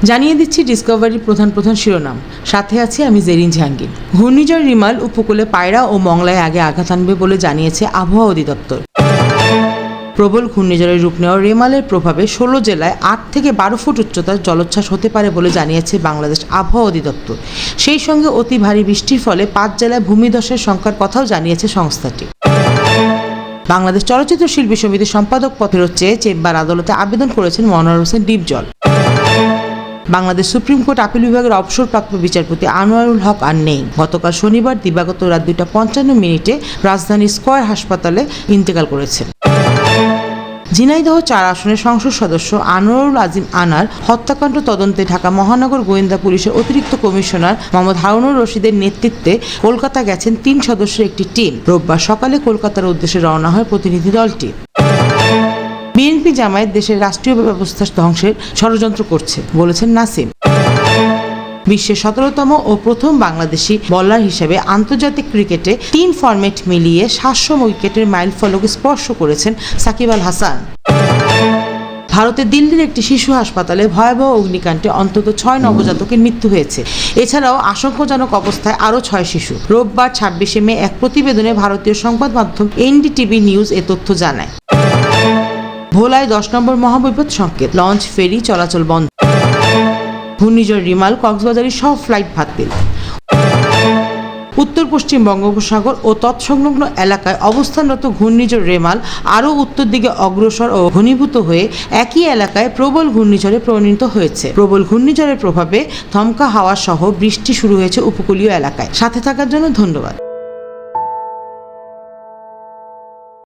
জানিয়ে দিচ্ছি ডিসকভারির প্রধান শিরোনাম, সাথে আছি আমি জেরিন জাহাঙ্গীর। ঘূর্ণিঝড় রিমাল উপকূলে পায়রা ও মংলায় আগে আঘাত আনবে বলে জানিয়েছে আবহাওয়া অধিদপ্তর। প্রবল ঘূর্ণিঝড়ের রূপ নেওয়া রেমালের প্রভাবে 16 জেলায় 8 থেকে 12 ফুট উচ্চতার জলোচ্ছ্বাস হতে পারে বলে জানিয়েছে বাংলাদেশ আবহাওয়া অধিদপ্তর। সেই সঙ্গে অতি ভারী বৃষ্টির ফলে 5 জেলায় ভূমিধসের সংখ্যার কথাও জানিয়েছে সংস্থাটি। বাংলাদেশ চলচ্চিত্র শিল্পী সমিতির সম্পাদক পদের চেয়ে চেম্বার আদালতে আবেদন করেছেন Monowar Hossain Dipjol. Bangladesh supreme court appeal বিভাগের অবসরপ্রাপ্ত বিচারপতি আনোয়ারুল হক আর নেই। গতকাল শনিবার দিবাগত রাত 2:55 রাজধানী স্কয়ার হাসপাতালে ইন্তেকাল করেছেন। ঝিনাইদহ 4 আসনের সংসদ সদস্য আনোয়ারুল আজিম আনার হত্যাকাণ্ড তদন্তে ঢাকা মহানগর গোয়েন্দা পুলিশের অতিরিক্ত কমিশনার মোহাম্মদ হারুনুর রশিদের নেতৃত্বে কলকাতা গেছেন 3 সদস্যের একটি টিম। রোববার সকালে কলকাতার উদ্দেশ্যে রওনা হয় প্রতিনিধি দলটি। বিএনপি জামায়াত দেশের রাষ্ট্রীয় ব্যবস্থা ধ্বংসের ষড়যন্ত্র করছে বলেছেন নাসিম। বিশ্বের 17তম ও প্রথম বাংলাদেশি বোলার হিসেবে আন্তর্জাতিক ক্রিকেটে 3 ফরম্যাট মিলিয়ে 700 উইকেটের মাইলফলক স্পর্শ করেছেন সাকিব আল হাসান। ভারতের দিল্লির একটি শিশু হাসপাতালে ভয়াবহ অগ্নিকাণ্ডে অন্তত 6 নবজাতকের মৃত্যু হয়েছে। এছাড়াও আশঙ্কাজনক অবস্থায় আরও 6 শিশু। রোববার 26 মে এক প্রতিবেদনে ভারতীয় সংবাদ মাধ্যম এনডিটিভি নিউজ এ তথ্য জানায়। ভোলায় 10 নম্বর মহাবিপদ সংকেত, লঞ্চ ফেরি চলাচল বন্ধ। ঘূর্ণিঝড় রিমাল কক্সবাজারের সব ফ্লাইট বাতিল। উত্তর পশ্চিম বঙ্গোপসাগর ও তৎসংলগ্ন এলাকায় অবস্থানরত ঘূর্ণিঝড় রেমাল আরও উত্তর দিকে অগ্রসর ও ঘনীভূত হয়ে একই এলাকায় প্রবল ঘূর্ণিঝড়ে পরিণত হয়েছে। প্রবল ঘূর্ণিঝড়ের প্রভাবে দমকা হাওয়া সহ বৃষ্টি শুরু হয়েছে উপকূলীয় এলাকায়। সাথে থাকার জন্য ধন্যবাদ।